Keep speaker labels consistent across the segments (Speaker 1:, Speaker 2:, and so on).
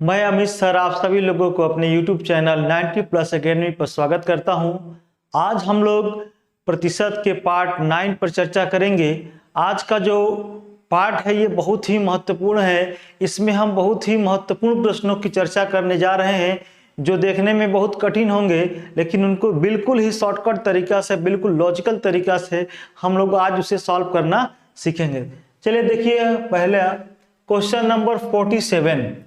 Speaker 1: मैं अमित सर आप सभी लोगों को अपने YouTube चैनल 90 प्लस अकेडमी पर स्वागत करता हूं। आज हम लोग प्रतिशत के पार्ट 9 पर चर्चा करेंगे। आज का जो पार्ट है ये बहुत ही महत्वपूर्ण है। इसमें हम बहुत ही महत्वपूर्ण प्रश्नों की चर्चा करने जा रहे हैं जो देखने में बहुत कठिन होंगे, लेकिन उनको बिल्कुल ही शॉर्टकट तरीका से, बिल्कुल लॉजिकल तरीका से हम लोग आज उसे सॉल्व करना सीखेंगे। चलिए देखिए, पहले क्वेश्चन नंबर 47।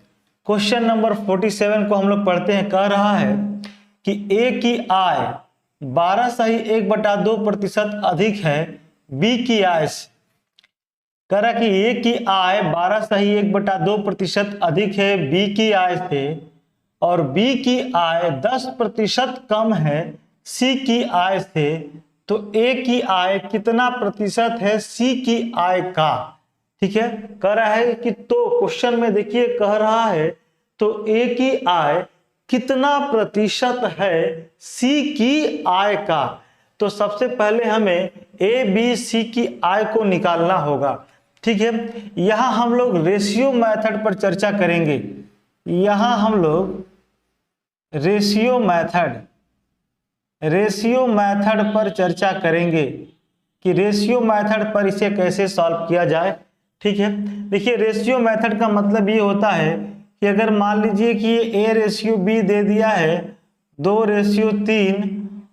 Speaker 1: क्वेश्चन नंबर 47 को हम लोग पढ़ते हैं। कह रहा है कि ए की आय 12/1/2% अधिक है बी की आय से। कह रहा है कि ए की आय 12/1/2% अधिक है बी की आय से और बी की आय 10% कम है सी की आय से। तो ए की आय कितना प्रतिशत है सी की आय का? ठीक है, कह रहा है कि तो क्वेश्चन में देखिए कह रहा है तो ए की आय कितना प्रतिशत है सी की आय का। तो सबसे पहले हमें ए बी सी की आय को निकालना होगा। ठीक है, यहां हम लोग रेशियो मेथड पर चर्चा करेंगे। यहां हम लोग रेशियो मेथड पर चर्चा करेंगे कि रेशियो मेथड पर इसे कैसे सॉल्व किया जाए। ठीक है, देखिए रेशियो मेथड का मतलब ये होता है कि अगर मान लीजिए कि ये ए रेशियो बी दे दिया है 2:3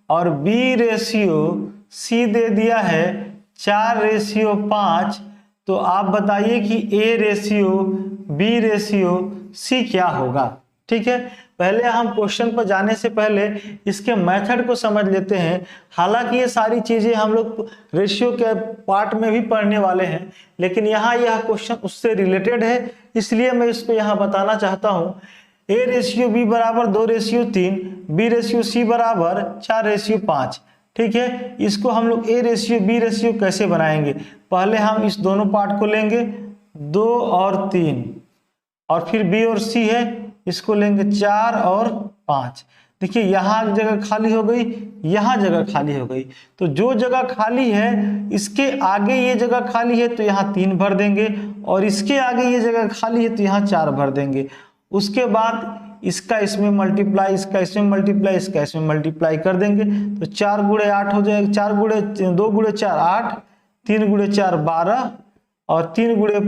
Speaker 1: और बी रेशियो सी दे दिया है 4:5, तो आप बताइए कि A ratio B ratio C क्या होगा। ठीक है, पहले हम क्वेश्चन पर जाने से पहले इसके मेथड को समझ लेते हैं। हालांकि ये सारी चीजें हम लोग रेशियो के पार्ट में भी पढ़ने वाले हैं, लेकिन यहाँ यह क्वेश्चन उससे रिलेटेड है, इसलिए मैं इसको यहाँ बताना चाहता हूँ। ए रेशियो बी बराबर 2:3, बी रेशियो सी बराबर 4:5। ठीक है, इसको हम लोग ए रेशियो बी रेशियो कैसे बनाएंगे? पहले हम इस दोनों पार्ट को लेंगे 2 और 3, और फिर बी और सी है इसको लेंगे 4 और 5। देखिए यहाँ जगह खाली हो गई, यहाँ जगह खाली हो गई, तो जो जगह खाली है इसके आगे ये जगह खाली है तो यहाँ 3 भर देंगे, और इसके आगे ये जगह खाली है तो यहाँ 4 भर देंगे। उसके बाद इसका इसमें मल्टीप्लाई, इसका इसमें मल्टीप्लाई, इसका इसमें मल्टीप्लाई कर देंगे तो 4 × 8 हो जाएगा, 2 × 4 8, 3 × 4 12 और 3 ×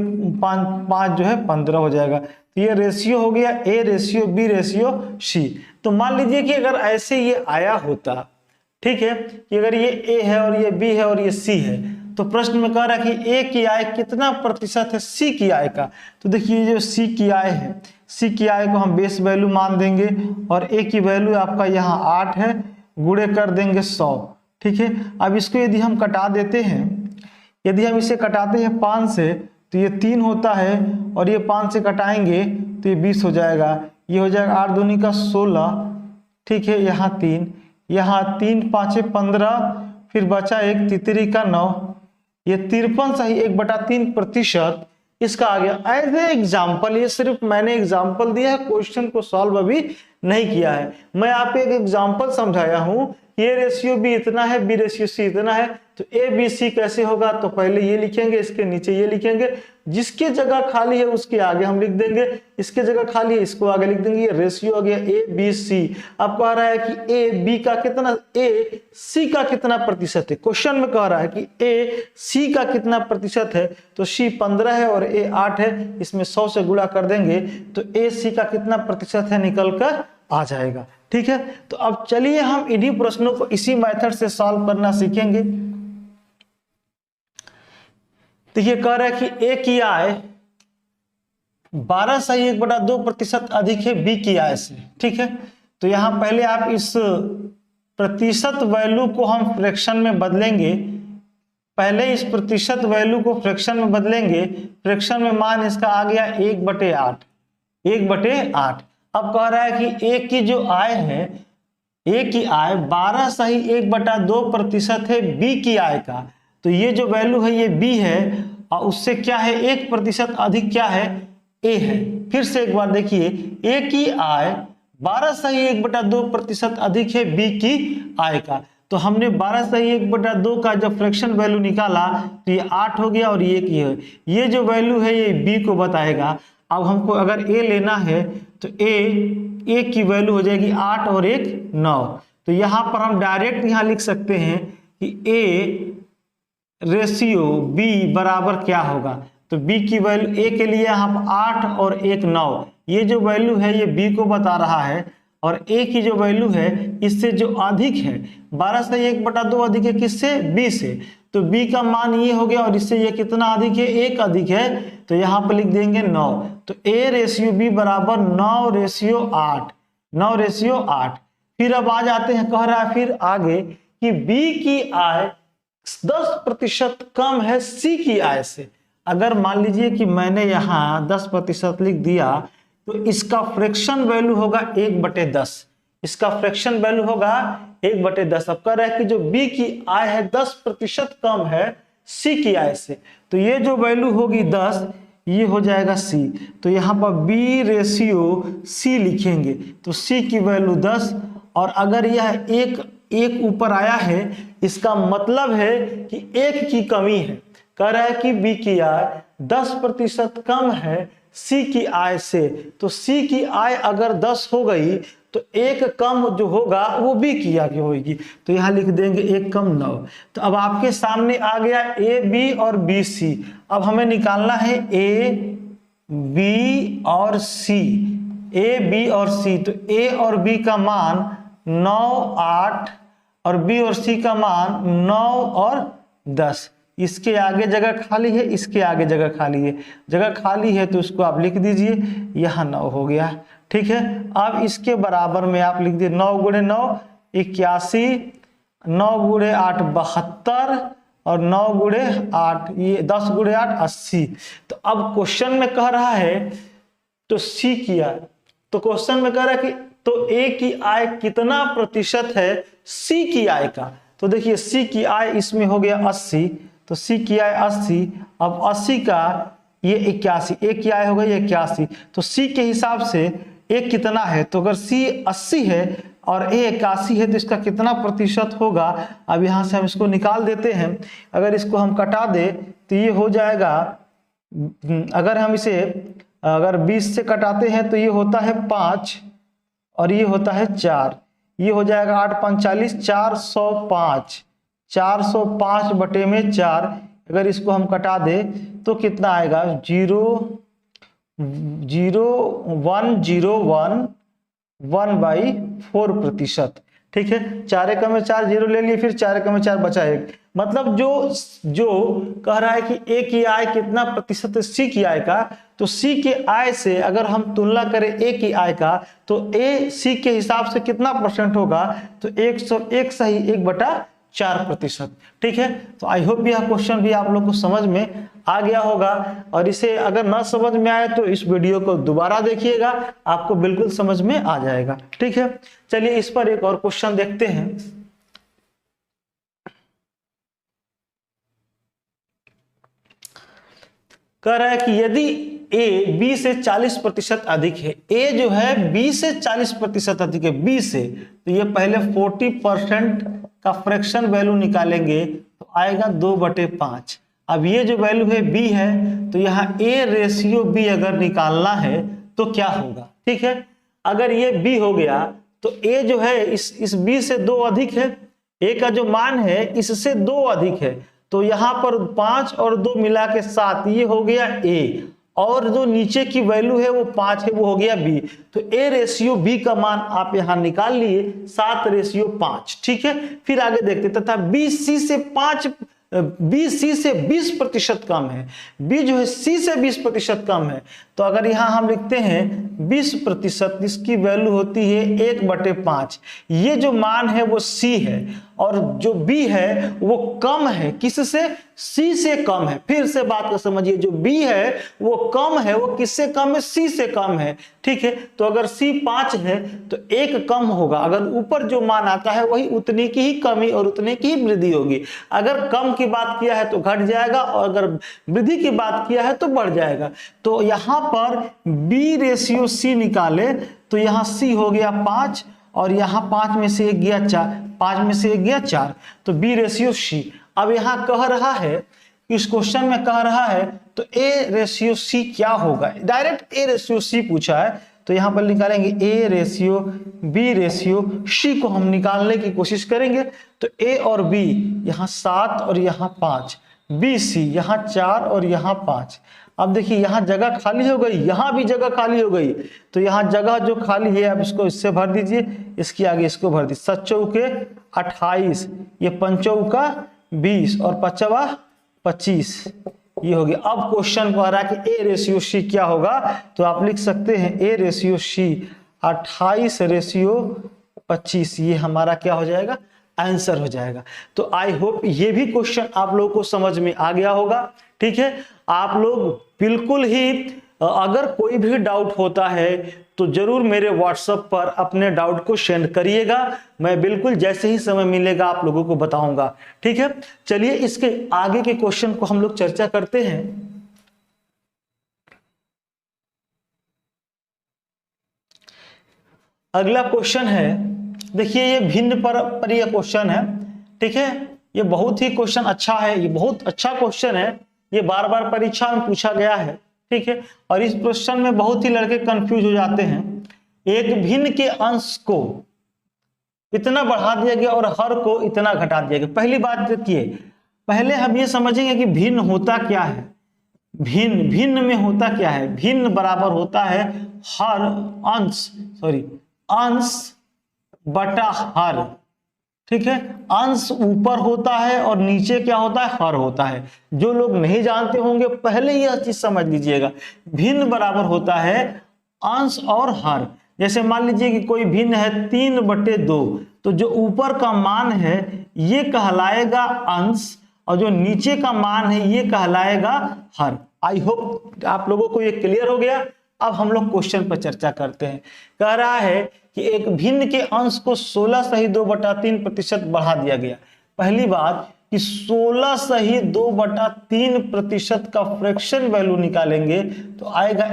Speaker 1: 5 जो है 15 हो जाएगा। तो ये रेशियो हो गया A ratio B ratio C. तो मान लीजिए कि अगर ऐसे ये आया होता, ठीक है, कि अगर ये ए है और ये बी है और ये सी है, तो प्रश्न में कह रहा है कि ए की आय कितना प्रतिशत है सी की आय का। तो देखिए जो सी की आय है, सी की आय को हम बेस वैल्यू मान देंगे और ए की वैल्यू आपका यहाँ 8 है, गुणे कर देंगे 100। ठीक है, अब इसको यदि हम कटा देते हैं, यदि हम इसे कटाते हैं 5 से तो ये 3 होता है, और ये 5 से कटाएंगे तो ये 20 हो जाएगा। ये हो जाएगा 8 दूनी का 16। ठीक है, यहाँ 3, यहाँ 3 5 15, फिर बचा 1 तितरी का 9, ये 53/3% इसका आ गया। एज ए एग्जाम्पल, ये सिर्फ मैंने एग्जाम्पल दिया है, क्वेश्चन को सॉल्व अभी नहीं किया है। मैं आपको एक एग्जाम्पल समझाया हूं, ए रेशियो बी इतना है, बी रेशियो सी इतना है, तो ए बी सी कैसे होगा? तो पहले ये लिखेंगे, इसके नीचे ये लिखेंगे, जिसके जगह खाली है उसके आगे हम लिख देंगे, इसके जगह खाली है इसको आगे लिख देंगे। ये रेशियो हो गया ए बी सी। अब कह रहा है कि ए बी का कितना, ए सी का कितना प्रतिशत है। क्वेश्चन में कह रहा है कि ए सी का कितना प्रतिशत है, तो सी 15 है और ए 8 है, इसमें 100 से गुणा कर देंगे तो ए सी का कितना प्रतिशत है निकल कर आ जाएगा। ठीक है, तो अब चलिए हम इन्हीं प्रश्नों को इसी मेथड से सॉल्व करना सीखेंगे। देखिए कह रहा है कि ए की आय 12/1/2% अधिक है बी की आय से। ठीक है, तो यहां पहले आप इस प्रतिशत वैल्यू को हम फ्रैक्शन में बदलेंगे। पहले इस प्रतिशत वैल्यू को फ्रैक्शन में बदलेंगे। फ्रैक्शन में मान इसका आ गया 1/8, 1/8। अब कह रहा है कि ए की जो आय है, ए की आय 12/1/2% है बी की आय का। तो ये जो वैल्यू है ये बी है, और उससे क्या है 1% अधिक क्या है, ए है। फिर से एक बार देखिए, ए की आय 12/1/2% अधिक है बी की आय का। तो हमने 12/1/2 का जब फ्रैक्शन वैल्यू निकाला तो ये 8 हो गया और ये 1 है। ये जो वैल्यू है ये बी को बताएगा। अब हमको अगर ए लेना है तो ए की वैल्यू हो जाएगी 8 और 1 9। तो यहाँ पर हम डायरेक्ट यहाँ लिख सकते हैं कि ए रेशियो बी बराबर क्या होगा। तो बी की वैल्यू, ए के लिए यहाँ 8 और 1 9, ये जो वैल्यू है ये बी को बता रहा है, और ए की जो वैल्यू है इससे जो अधिक है 12 से 1/2 अधिक है किससे, बी से, तो बी का मान ये हो गया, और इससे ये कितना अधिक है, 1 अधिक है, तो यहाँ पर लिख देंगे 9। तो ए रेशियो बी बराबर 9 रेशियो 8, 9 रेशियो 8। फिर अब आ जाते हैं, कह रहा है फिर आगे कि बी की आय 10% कम है सी की आय से। अगर मान लीजिए कि मैंने यहाँ 10% लिख दिया, तो इसका फ्रैक्शन वैल्यू होगा 1/10, इसका फ्रैक्शन वैल्यू होगा 1/10। अब कह रहा है कि जो बी की आय है 10% कम है सी की आय से, तो ये जो वैल्यू होगी 10, ये हो जाएगा सी। तो यहाँ पर बी रेशियो सी लिखेंगे, तो सी की वैल्यू 10, और अगर यह एक ऊपर आया है, इसका मतलब है कि 1 की कमी है। कह रहा है कि बी की आय 10% कम है सी की आय से, तो सी की आय अगर 10 हो गई तो 1 कम जो होगा वो बी की आगे होगी, तो यहाँ लिख देंगे 1 कम 9। तो अब आपके सामने आ गया ए बी और बी सी। अब हमें निकालना है ए बी और सी, ए बी और सी। तो ए और बी का मान 9 8 और बी और सी का मान 9 और 10। इसके आगे जगह खाली है, इसके आगे जगह खाली है, जगह खाली है तो उसको आप लिख दीजिए, यहाँ 9 हो गया। ठीक है, अब इसके बराबर में आप लिख दीजिए 9 × 9 81, 9 × 8 72, और 9 × 8 ये 10 × 8 80। तो अब क्वेश्चन में कह रहा है तो सी की आय, तो क्वेश्चन में कह रहा है कि तो ए की आय कितना प्रतिशत है सी की आय का। तो देखिए सी की आय इसमें हो गया 80, तो सी की आय 80, अब 80 का ये 81, ए की आय हो गई 81, तो सी के हिसाब से ए कितना है, तो अगर सी 80 है और ए 81 है तो इसका कितना प्रतिशत होगा। अब यहाँ से हम इसको निकाल देते हैं, अगर इसको हम कटा दे तो ये हो जाएगा, अगर हम इसे अगर 20 से कटाते हैं तो ये होता है 5 और ये होता है 4, ये हो जाएगा 8 5 40, 405, 405/4। अगर इसको हम कटा दे तो कितना आएगा, 0.101/4%। ठीक है, 4 एकम में 4 जीरो ले लिए, फिर 4 एकम में 4 बचा 1। मतलब जो कह रहा है कि ए की आय कितना प्रतिशत है सी की आय का, तो सी के आय से अगर हम तुलना करें ए की आय का, तो ए सी के हिसाब से कितना परसेंट होगा, तो 101 सही 1/4%। ठीक है, तो आई होप यह क्वेश्चन भी आप लोग को समझ में आ गया होगा, और इसे अगर ना समझ में आए तो इस वीडियो को दोबारा देखिएगा, आपको बिल्कुल समझ में आ जाएगा। ठीक है, चलिए इस पर एक और क्वेश्चन देखते हैं। कह रहा है कि यदि ए बी से 40% अधिक है, ए जो है बी से 40% अधिक है, बी से, तो ये पहले 40% का फ्रैक्शन वैल्यू निकालेंगे तो आएगा 2/5। अब ये जो वैल्यू है बी है, तो यहाँ ए रेशियो बी अगर निकालना है तो क्या होगा। ठीक है, अगर ये बी हो गया तो ए जो है इस बी से 2 अधिक है, ए का जो मान है इससे 2 अधिक है, तो यहाँ पर 5 और 2 मिला के 7, ये हो गया ए, और जो नीचे की वैल्यू है वो 5 है, वो हो गया बी। तो ए रेशियो बी का मान आप यहाँ निकाल लिए 7/5। ठीक है, फिर आगे देखते, तथा बी सी से 20% कम है, बी जो है सी से 20% कम है, तो अगर यहाँ हम लिखते हैं 20%, इसकी वैल्यू होती है 1/5। ये जो मान है वो सी है, और जो बी है वो कम है, किससे, सी से कम है। फिर से बात को समझिए, जो बी है वो कम है, वो किससे कम है, सी से कम है। ठीक है, तो अगर सी 5 है तो 1 कम होगा, अगर ऊपर जो मान आता है वही उतनी की ही कमी और उतने की ही वृद्धि होगी। अगर कम की बात किया है तो घट जाएगा, और अगर वृद्धि की बात किया है तो बढ़ जाएगा। तो यहाँ पर बी रेशियो सी निकाले तो यहाँ सी हो गया 5, और यहाँ 5 में से 1 गया 4, 5 में से 1 गया 4, तो बी रेशियो सी। अब यहाँ कह रहा है, इस क्वेश्चन में कह रहा है तो ए रेशियो सी क्या होगा, डायरेक्ट ए रेशियो सी पूछा है, तो यहाँ पर निकालेंगे A ratio B ratio C को हम निकालने की कोशिश करेंगे। तो ए और बी यहाँ 7 और यहाँ 5, बी सी यहाँ 4 और यहाँ 5। अब देखिए यहाँ जगह खाली हो गई, यहाँ भी जगह खाली हो गई, तो यहाँ जगह जो खाली है अब इसको इससे भर दीजिए, इसके आगे इसको भर दीजिए। 7 चौके 28, ये 5 चौका 20 और 5 25, ये हो गया। अब क्वेश्चन कह रहा है कि ए रेशियो सी क्या होगा, तो आप लिख सकते हैं ए रेशियो सी 28 रेशियो 25, ये हमारा क्या हो जाएगा, आंसर हो जाएगा। तो आई होप ये भी क्वेश्चन आप लोगों को समझ में आ गया होगा। ठीक है, आप लोग बिल्कुल ही अगर कोई भी डाउट होता है तो जरूर मेरे व्हाट्सएप पर अपने डाउट को सेंड करिएगा, मैं बिल्कुल जैसे ही समय मिलेगा आप लोगों को बताऊंगा। ठीक है, चलिए इसके आगे के क्वेश्चन को हम लोग चर्चा करते हैं। अगला क्वेश्चन है, देखिए ये भिन्न पर यह क्वेश्चन है। ठीक है, ये बहुत ही क्वेश्चन अच्छा है, ये बहुत अच्छा क्वेश्चन है, ये बार बार परीक्षा में पूछा गया है। ठीक है, और इस क्वेश्चन में बहुत ही लड़के कंफ्यूज हो जाते हैं। एक भिन्न के अंश को इतना बढ़ा दिया गया और हर को इतना घटा दिया गया। पहली बात देखिए, पहले हम ये समझेंगे कि भिन्न होता क्या है। भिन्न, भिन्न में होता क्या है, भिन्न बराबर होता है हर अंश बटा हर। ठीक है, अंश ऊपर होता है और नीचे क्या होता है, हर होता है। जो लोग नहीं जानते होंगे पहले यह चीज समझ लीजिएगा, भिन्न बराबर होता है अंश और हर। जैसे मान लीजिए कि कोई भिन्न है 3/2, तो जो ऊपर का मान है ये कहलाएगा अंश और जो नीचे का मान है ये कहलाएगा हर। आई होप आप लोगों को ये क्लियर हो गया। अब हम लोग क्वेश्चन पर चर्चा करते हैं। कह रहा है कि एक भिन्न के अंश को 16/2/3% बढ़ा दिया गया। पहली बात कि 16/2/3% का फ्रैक्शन वैल्यू निकालेंगे तो आएगा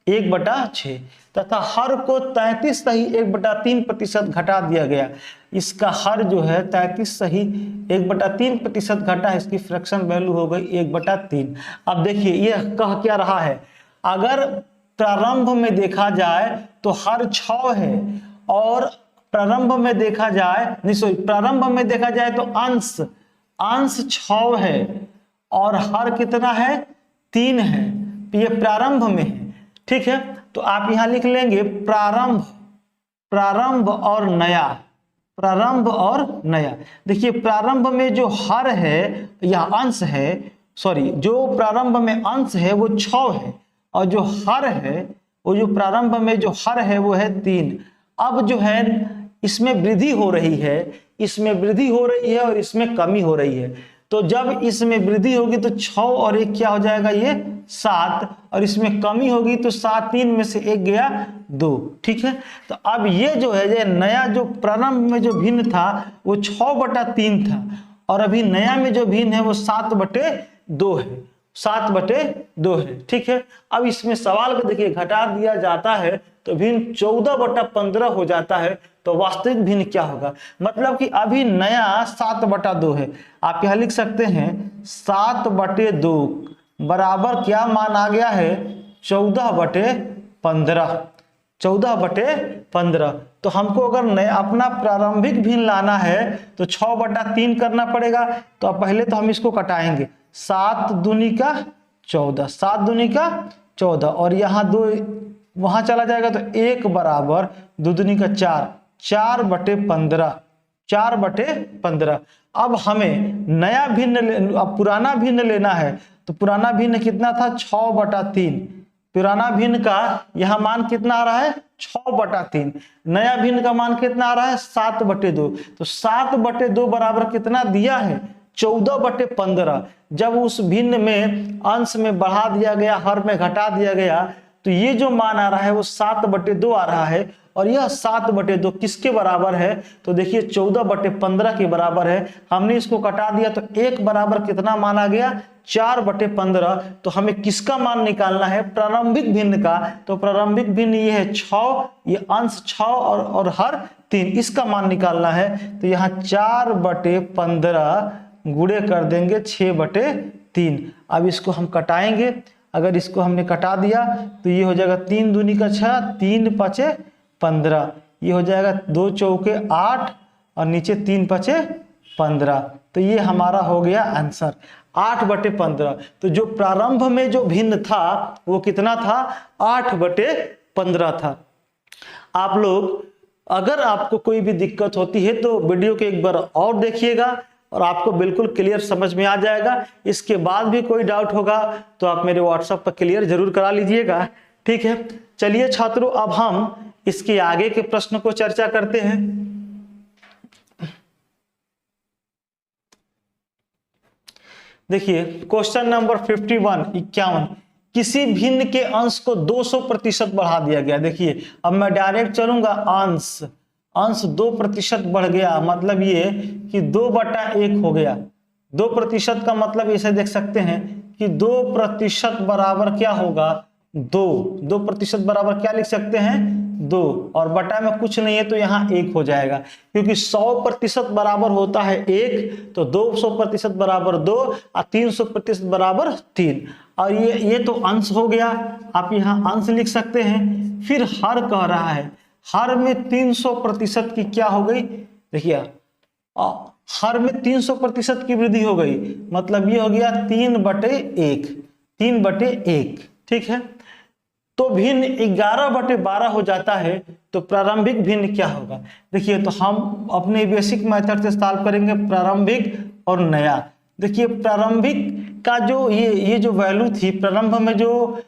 Speaker 1: 1/6 तथा हर को 33/1/3% घटा दिया गया। इसका हर जो है 33/1/3% घटा है, इसकी फ्रैक्शन वैल्यू हो गई 1/3। अब देखिए ये कह क्या रहा है, अगर प्रारंभ में देखा जाए तो हर 6 है और प्रारंभ में देखा जाए तो अंश 6 है और हर कितना है, 3 है। ये प्रारंभ में है। ठीक है, तो आप यहां लिख लेंगे प्रारंभ और नया। देखिए प्रारंभ में जो हर है या अंश है, जो प्रारंभ में अंश है वो 6 है और जो हर है वो जो प्रारंभ में जो हर है वो है 3। अब जो है इसमें वृद्धि हो रही है और इसमें कमी हो रही है। तो जब इसमें वृद्धि होगी तो 6 और 1 क्या हो जाएगा, ये 7, और इसमें कमी होगी तो 7 3 में से 1 गया 2। ठीक है, तो अब ये जो है ये नया जो प्रारंभ में जो भिन्न था वो 6/3 था और अभी नया में जो भिन्न है वो 7/2 है, 7/2 है। ठीक है, अब इसमें सवाल को देखिए, घटा दिया जाता है तो भिन्न 14/15 हो जाता है। तो वास्तविक भिन्न क्या होगा, मतलब कि अभी नया 7/2 है। आप यहां लिख सकते हैं 7/2 बराबर क्या मान आ गया है, 14/15। 14/15। तो हमको अगर नया अपना प्रारंभिक भिन्न लाना है तो 6/3 करना पड़ेगा। तो अब पहले तो हम इसको कटाएंगे, 7 दूनी का 14, 7 दूनी का 14 और यहाँ 2 वहां चला जाएगा तो 1 बराबर 2 दूनी का 4, 4/15, 4/15। अब हमें नया भिन्न अब पुराना भिन्न लेना है तो पुराना भिन्न कितना था, 6/3। पुराना भिन्न का यहाँ मान कितना आ रहा है, 6/3। नया भिन्न का मान कितना आ रहा है, 7/2। तो 7/2 बराबर कितना दिया है, 14/15। जब उस भिन्न में अंश में बढ़ा दिया गया, हर में घटा दिया गया, तो ये जो मान आ रहा है वो 7/2 आ रहा है और यह 7/2 किसके बराबर है, तो देखिए 14/15 के बराबर है। हमने इसको कटा दिया तो 1 बराबर कितना मान आ गया, 4/15। तो हमें किसका मान निकालना है, प्रारंभिक भिन्न का। तो प्रारंभिक भिन्न ये है 6, ये अंश 6 और हर 3, इसका मान निकालना है। तो यहाँ 4/15 गुणे कर देंगे 6/3। अब इसको हम कटाएंगे, अगर इसको हमने कटा दिया तो ये हो जाएगा 3 दूनी का 6, 3 पचे 15, ये हो जाएगा 2 चौके 8 और नीचे 3 पचे 15। तो ये हमारा हो गया आंसर 8/15। तो जो प्रारंभ में जो भिन्न था वो कितना था, 8/15 था। आप लोग अगर आपको कोई भी दिक्कत होती है तो वीडियो को एक बार और देखिएगा और आपको बिल्कुल क्लियर समझ में आ जाएगा। इसके बाद भी कोई डाउट होगा तो आप मेरे व्हाट्सएप पर क्लियर जरूर करा लीजिएगा, ठीक है। चलिए छात्रों, अब हम इसके आगे के प्रश्न को चर्चा करते हैं। देखिए क्वेश्चन नंबर 51 किसी भिन्न के अंश को 200% बढ़ा दिया गया। देखिए अब मैं डायरेक्ट चलूंगा, अंश 2% बढ़ गया, मतलब ये कि 2/1 हो गया। 2% का मतलब इसे देख सकते हैं कि 2% बराबर क्या होगा, 2% बराबर क्या लिख सकते हैं, 2, और बटा में कुछ नहीं है तो यहाँ 1 हो जाएगा, क्योंकि 100% बराबर होता है 1, तो 200% बराबर 2 और 300% बराबर 3। और ये तो अंश हो गया, आप यहाँ अंश लिख सकते हैं। फिर हर कह रहा है, हर में 300% की क्या हो गई, देखिए हर में 300% की वृद्धि हो गई, मतलब ये हो गया 3/1, ठीक है। तो भिन्न 11/12 हो जाता है, तो प्रारंभिक भिन्न क्या होगा। देखिए तो हम अपने बेसिक मेथड से सॉल्व करेंगे, प्रारंभिक और नया। देखिए प्रारंभिक का जो ये जो वैल्यू थी, प्रारंभ में जो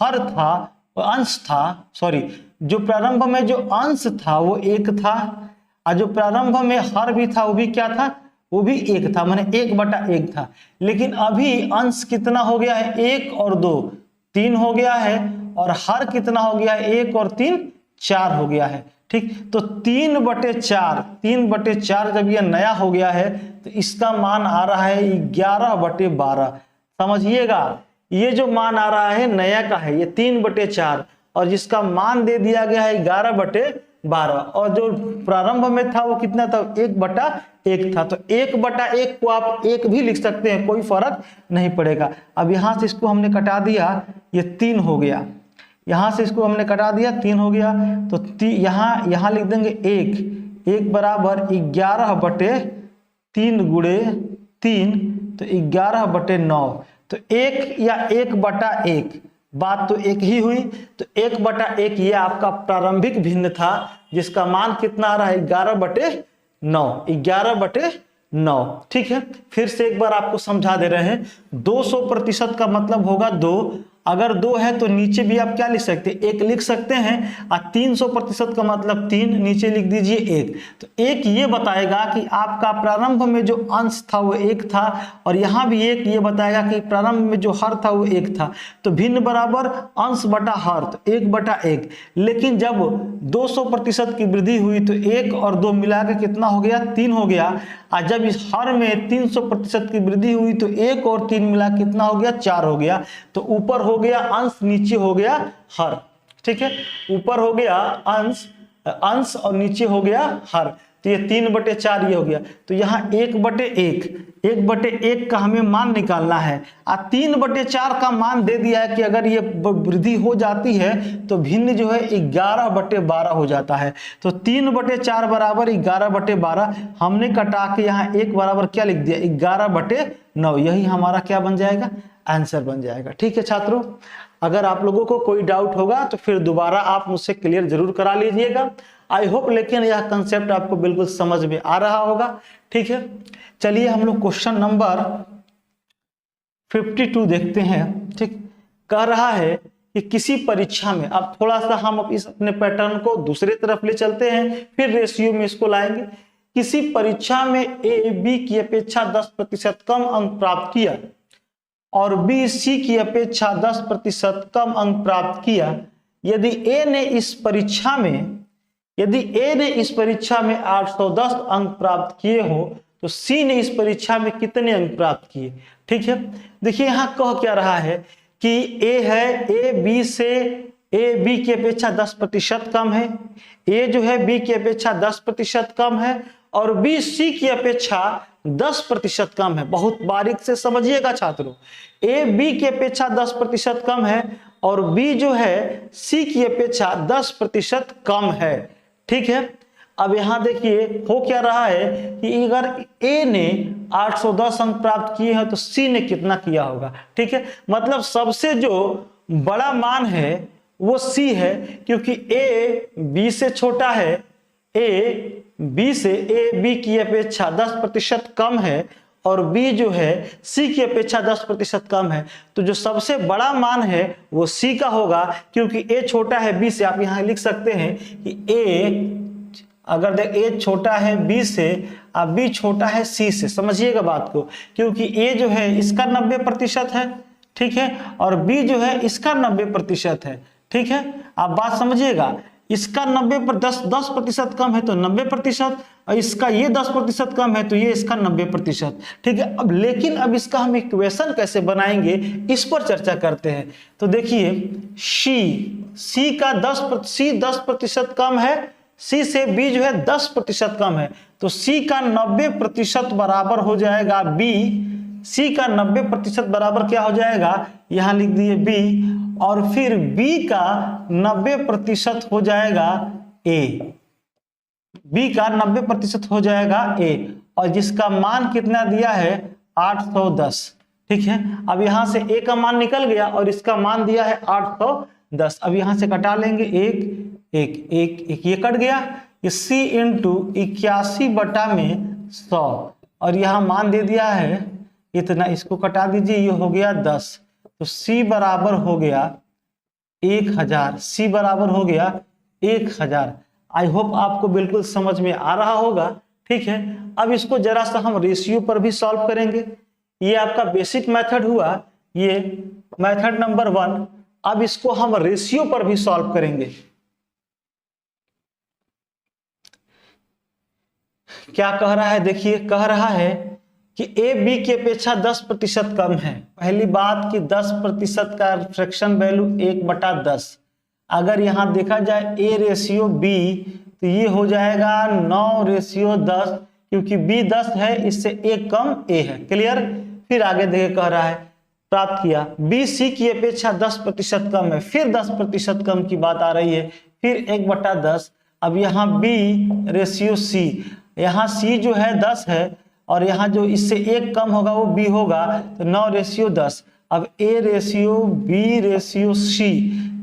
Speaker 1: हर था, अंश था, सॉरी, जो प्रारंभ में जो अंश था वो 1 था, और जो प्रारंभ में हर भी था वो भी क्या था, वो भी 1 था, माने 1/1 था। लेकिन अभी अंश कितना हो गया है, 1 और 2 3 हो गया है, और हर कितना हो गया है, 1 और 3 4 हो गया है, ठीक। तो 3/4 जब ये नया हो गया है तो इसका मान आ रहा है 11/12। समझिएगा, ये जो मान आ रहा है नया का है, ये 3/4, और जिसका मान दे दिया गया है 11/12, और जो प्रारंभ में था वो कितना था, 1/1 था। तो 1/1 को आप 1 भी लिख सकते हैं, कोई फर्क नहीं पड़ेगा। अब यहां से इसको हमने कटा दिया, ये 3 हो गया, यहां से इसको हमने कटा दिया, 3 हो गया। तो यहां लिख देंगे 1 बराबर 11/3 गुणे 3, तो 11/9। तो 1 या 1/1, बात तो एक ही हुई। तो 1/1 ये आपका प्रारंभिक भिन्न था, जिसका मान कितना आ रहा है, 11/9, ठीक है। फिर से एक बार आपको समझा दे रहे हैं, 200% का मतलब होगा 2, अगर 2 है तो नीचे भी आप क्या लिख सकते हैं, 1 लिख सकते हैं, और 300% का मतलब 3, नीचे लिख दीजिए 1। तो 1 ये बताएगा कि आपका प्रारंभ में जो अंश था वो 1 था, और यहाँ भी 1 ये बताएगा कि प्रारंभ में जो हर था वो 1 था। तो भिन्न बराबर अंश बटा हर, तो 1/1। लेकिन जब 200% की वृद्धि हुई तो 1 और 2 मिला के कितना हो गया, 3 हो गया। और जब इस हर में 300% की वृद्धि हुई तो 1 और 3 मिला कितना हो गया, 4 हो गया। तो ऊपर हो गया अंश, नीचे हो गया हर, ठीक है। ऊपर हो गया अंश और नीचे हो गया हर, तो ये 3/4 ये हो गया। तो यहाँ 1/1 का हमें मान निकालना है, और 3/4 का मान दे दिया है कि अगर ये वृद्धि हो जाती है तो भिन्न जो है 11/12 हो जाता है। तो 3/4 बराबर 11/12, हमने कटा के यहाँ 1 बराबर क्या लिख दिया, 11/9। यही हमारा क्या बन जाएगा, आंसर बन जाएगा, ठीक है छात्रों। अगर आप लोगों को कोई डाउट होगा तो फिर दोबारा आप मुझसे क्लियर जरूर करा लीजिएगा। आई होप लेकिन यह कंसेप्ट आपको बिल्कुल समझ में आ रहा होगा, ठीक है। चलिए हम लोग क्वेश्चन नंबर 52 देखते हैं, ठीक। कह रहा है कि किसी परीक्षा में, अब थोड़ा सा हम इस अपने पैटर्न को दूसरे तरफ ले चलते हैं, फिर रेशियो में इसको लाएंगे। किसी परीक्षा में ए बी की अपेक्षा 10% कम अंक प्राप्त किया और बी सी की अपेक्षा 10% कम अंक प्राप्त किया। यदि ए ने इस परीक्षा में 810 अंक प्राप्त किए हो तो सी ने इस परीक्षा में कितने अंक प्राप्त किए, ठीक है। देखिए यहाँ कह क्या रहा है कि ए है, ए बी की अपेक्षा 10% कम है, ए जो है बी की अपेक्षा 10% कम है, और बी सी की अपेक्षा 10% कम है। बहुत बारीक से समझिएगा छात्रों, ए बी की अपेक्षा 10% कम है और बी जो है सी की अपेक्षा 10% कम है। ठीक है, अब यहां देखिए हो क्या रहा है कि अगर ए ने 810 अंक प्राप्त किए हैं तो सी ने कितना किया होगा। ठीक है, मतलब सबसे जो बड़ा मान है वो सी है, क्योंकि ए बी से छोटा है, ए बी की अपेक्षा 10% कम है और बी जो है सी की अपेक्षा 10% कम है। तो जो सबसे बड़ा मान है वो सी का होगा, क्योंकि ए छोटा है बी से। आप यहां लिख सकते हैं कि ए अगर देख ए छोटा है बी से और बी छोटा है सी से, समझिएगा बात को, क्योंकि ए जो है इसका 90% है, ठीक है, और बी जो है इसका 90% है। ठीक है, आप बात समझिएगा, इसका 10% कम है तो 90%, और इसका ये 10% कम है तो ये इसका 90%। ठीक है, अब लेकिन अब इसका हम इक्वेशन कैसे बनाएंगे इस पर चर्चा करते हैं। तो देखिए सी का 10% कम है, सी से बी जो है 10% कम है, तो सी का 90% बराबर हो जाएगा बी। सी का 90% बराबर क्या हो जाएगा, यहां लिख दिए बी, और फिर बी का 90% हो जाएगा ए। बी का 90% हो जाएगा ए, और जिसका मान कितना दिया है 810। ठीक है, अब यहां से ए का मान निकल गया और इसका मान दिया है 810। अब यहां से कटा लेंगे, एक ये कट गया, सी इंटू 81/100, और यहां मान दे दिया है इतना, इसको कटा दीजिए, ये हो गया 10। तो सी बराबर हो गया 1000, सी बराबर हो गया 1000। आई होप आपको बिल्कुल समझ में आ रहा होगा। ठीक है, अब इसको जरा सा हम रेशियो पर भी सॉल्व करेंगे। ये आपका बेसिक मेथड हुआ, ये मेथड नंबर 1। अब इसको हम रेशियो पर भी सॉल्व करेंगे। क्या कह रहा है, देखिए कह रहा है कि ए बी की अपेक्षा 10% कम है। पहली बात कि 10% का फ्रैक्शन वैल्यू 1/10। अगर यहां देखा जाए ए रेशियो बी तो ये हो जाएगा 9:10, क्योंकि बी 10 है, इससे एक कम ए है। क्लियर। फिर आगे देखे कह रहा है प्राप्त किया बी सी की अपेक्षा 10% कम है, फिर 10% कम की बात आ रही है, फिर 1/10। अब यहाँ बी रेशियो सी, यहाँ सी जो है 10 है और यहाँ जो इससे एक कम होगा वो बी होगा, तो 9:10। अब A ratio B ratio C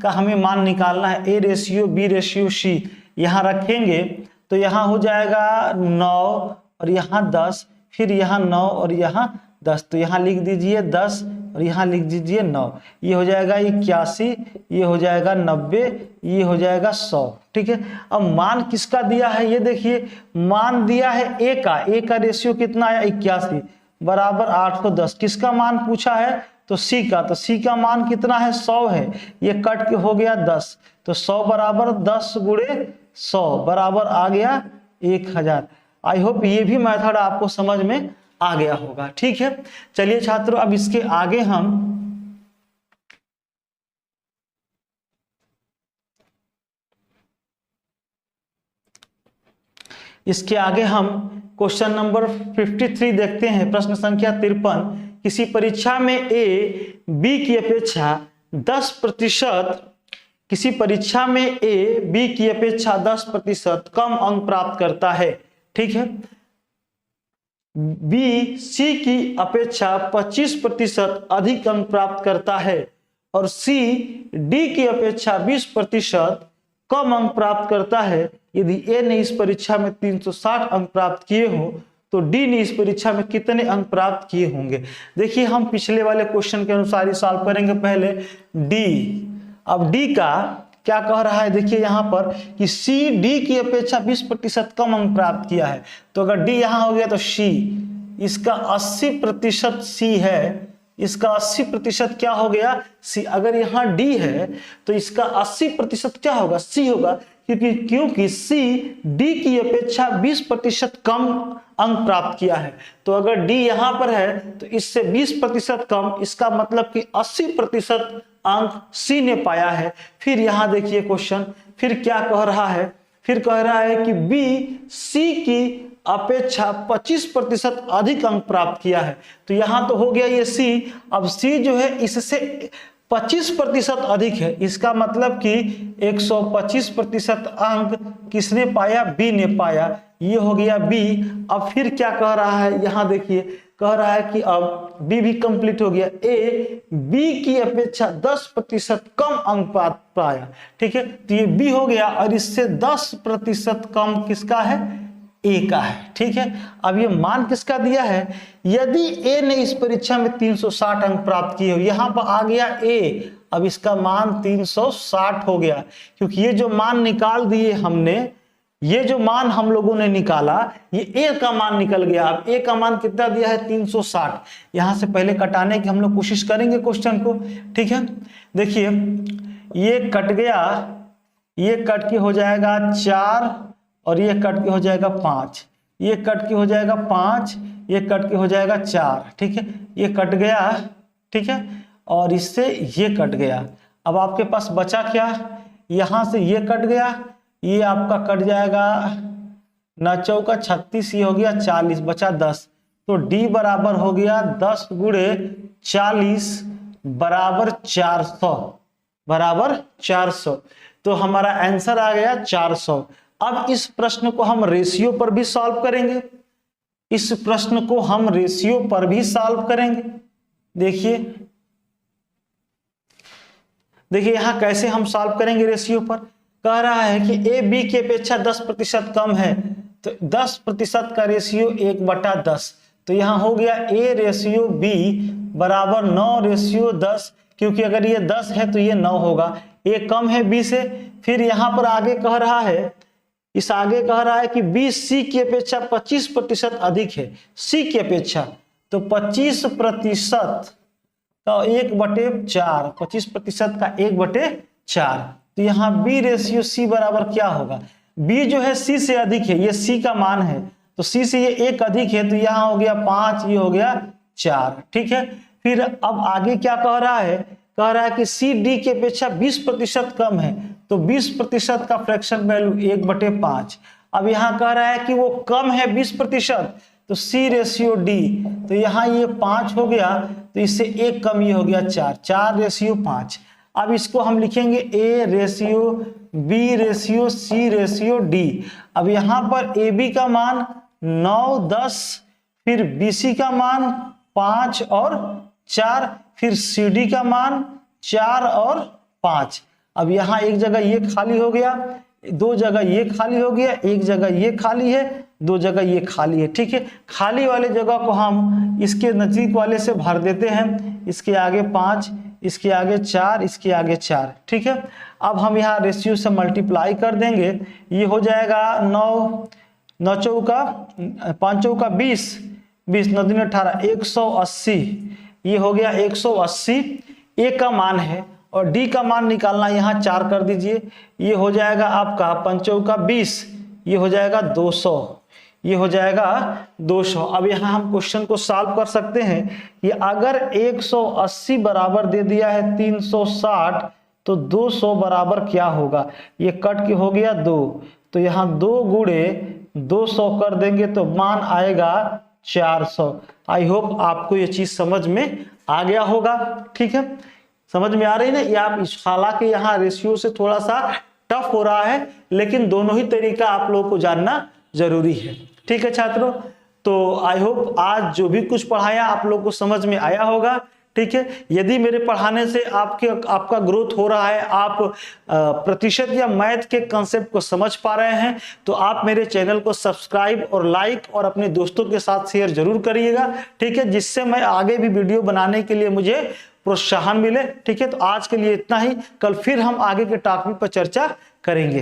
Speaker 1: का हमें मान निकालना है। A ratio B ratio C यहाँ रखेंगे तो यहाँ हो जाएगा 9 और यहाँ 10, फिर यहाँ 9 और यहाँ 10, तो यहाँ लिख दीजिए 10 और यहाँ लिख दीजिए 9। ये हो जाएगा 81, ये हो जाएगा 90, ये हो जाएगा 100। ठीक है, अब मान किसका दिया है ये देखिए, मान दिया है ए का रेशियो कितना आया 81 बराबर 810। किसका मान पूछा है, तो सी का, तो सी का मान कितना है 100 है, ये कट के हो गया 10, तो 100 बराबर 10 × 100 बराबर आ गया 1000। आई होप ये भी मेथड आपको समझ में आ गया होगा। ठीक है, चलिए छात्रों अब इसके आगे हम क्वेश्चन नंबर 53 देखते हैं। प्रश्न संख्या 53। किसी परीक्षा में ए बी की अपेक्षा 10% कम अंक प्राप्त करता है। ठीक है, बी सी की अपेक्षा 25% अधिक अंक प्राप्त करता है और सी डी की अपेक्षा 20% कम अंक प्राप्त करता है। यदि ए ने इस परीक्षा में 360 अंक प्राप्त किए हो तो डी ने इस परीक्षा में कितने अंक प्राप्त किए होंगे। देखिए हम पिछले वाले क्वेश्चन के अनुसार ही सॉल्व करेंगे। पहले डी, अब डी का क्या कह रहा है, देखिए यहाँ पर कि सी डी की अपेक्षा 20% कम अंक प्राप्त किया है, तो अगर डी यहाँ हो गया तो सी, इसका 80% सी है, इसका 80% क्या हो गया सी। अगर यहाँ डी है तो इसका 80% क्या होगा सी होगा, क्योंकि सी डी की अपेक्षा 20% कम अंक प्राप्त किया है। तो अगर डी यहाँ पर है तो इससे 20% कम, इसका मतलब कि 80% अंक सी ने पाया है। फिर यहाँ देखिए क्वेश्चन फिर क्या कह रहा है, फिर कह रहा है कि बी सी की अपेक्षा 25% अधिक अंक प्राप्त किया है। तो यहाँ तो हो गया ये सी। अब सी जो है इससे 25% अधिक है, इसका मतलब कि 125% अंक किसने पाया, बी ने पाया। ये हो गया बी। अब फिर क्या कह रहा है, यहाँ देखिए कह रहा है कि अब बी भी कंप्लीट हो गया। ए बी की अपेक्षा 10% कम अंक पाया, ठीक है। तो ये बी हो गया और इससे 10% कम किसका है, ए का है, ठीक है। अब ये मान किसका दिया है, यदि ए ने इस परीक्षा में 360 अंक प्राप्त किए हो, यहां पर आ गया ए, अब इसका मान 360 हो गया, क्योंकि ये जो मान निकाल दिए हमने, ये जो मान हम लोगों ने निकाला, ये ए का मान निकल गया। अब ए का मान कितना दिया है, 360। यहां से पहले कटाने की हम लोग कोशिश करेंगे क्वेश्चन को, ठीक है। देखिए ये कट गया, ये कट के हो जाएगा 4 और ये कट के हो जाएगा 5, ये कट के हो जाएगा 5, ये कट के हो जाएगा 4, ठीक है। ये कट गया, ठीक है, और इससे ये कट गया। अब आपके पास बचा क्या, यहां से ये कट गया, ये आपका कट जाएगा 9 चौका 36, ये हो गया 40, बचा 10। तो डी बराबर हो गया 10 गुणे 40 बराबर 400, बराबर 400। तो हमारा आंसर आ गया 400। अब इस प्रश्न को हम रेशियो पर भी सॉल्व करेंगे, इस प्रश्न को हम रेशियो पर भी सॉल्व करेंगे। देखिए देखिए यहां कैसे हम सॉल्व करेंगे रेशियो पर। कह रहा है कि ए बी की अपेक्षा 10% कम है, तो 10% का रेशियो 1/10। तो यहां हो गया ए रेशियो बी बराबर 9/10, क्योंकि अगर ये 10 है तो ये 9 होगा, ए कम है बी से। फिर यहां पर आगे कह रहा है, इस आगे कह रहा है कि बी सी की अपेक्षा 25% अधिक है, सी की अपेक्षा। तो 25% का 1/4, 25% का 1/4। तो यहाँ बी रेशियो सी बराबर क्या होगा, बी जो है सी से अधिक है, ये सी का मान है, तो सी से ये 1 अधिक है, तो यहाँ हो गया 5, ये हो गया 4, ठीक है। फिर अब आगे क्या कह रहा है, कह रहा है कि सी डी की अपेक्षा 20% कम है, तो 20% का फ्रैक्शन वैल्यू 1/5। अब यहाँ कह रहा है कि वो कम है 20%, तो सी रेशियो डी, तो यहाँ ये 5 हो गया, तो इससे 1 कम, ये हो गया 4, 4 रेशियो 5। अब इसको हम लिखेंगे A ratio B ratio C ratio D. अब यहाँ पर ए बी का मान 9, 10, फिर बी सी का मान 5 और 4, फिर सी डी का मान 4 और 5। अब यहाँ एक जगह ये खाली हो गया, 2 जगह ये खाली हो गया, 1 जगह ये खाली है, 2 जगह ये खाली है, ठीक है। खाली वाले जगह को हम इसके नजदीक वाले से भर देते हैं, इसके आगे 5, इसके आगे 4, इसके आगे 4, ठीक है। अब हम यहाँ रेशियो से मल्टीप्लाई कर देंगे, ये हो जाएगा 9 चौका 5 चौका 20, 20 9 दूनी 18, 180, ये हो गया 180। ए का मान है और डी का मान निकालना, यहाँ 4 कर दीजिए, ये हो जाएगा आपका 5 चौका 20, ये हो जाएगा 200, ये हो जाएगा 200। अब यहाँ हम क्वेश्चन को सॉल्व कर सकते हैं कि अगर 180 बराबर दे दिया है 360, तो 200 बराबर क्या होगा, ये कट के हो गया 2, तो यहाँ 2 गुणे 200 कर देंगे तो मान आएगा 400। आई होप आपको ये चीज समझ में आ गया होगा, ठीक है। समझ में आ रही ना, ये आप हालांकि यहाँ रेशियो से थोड़ा सा टफ हो रहा है, लेकिन दोनों ही तरीका आप लोगों को जानना जरूरी है, ठीक है छात्रों। तो आई होप आज जो भी कुछ पढ़ाया आप लोग को समझ में आया होगा, ठीक है। यदि मेरे पढ़ाने से आपका ग्रोथ हो रहा है, आप प्रतिशत या मैथ के कंसेप्ट को समझ पा रहे हैं, तो आप मेरे चैनल को सब्सक्राइब और लाइक और अपने दोस्तों के साथ शेयर जरूर करिएगा, ठीक है, जिससे मैं आगे भी वीडियो बनाने के लिए मुझे प्रोत्साहन मिले, ठीक है। तो आज के लिए इतना ही, कल फिर हम आगे के टॉपिक पर चर्चा करेंगे।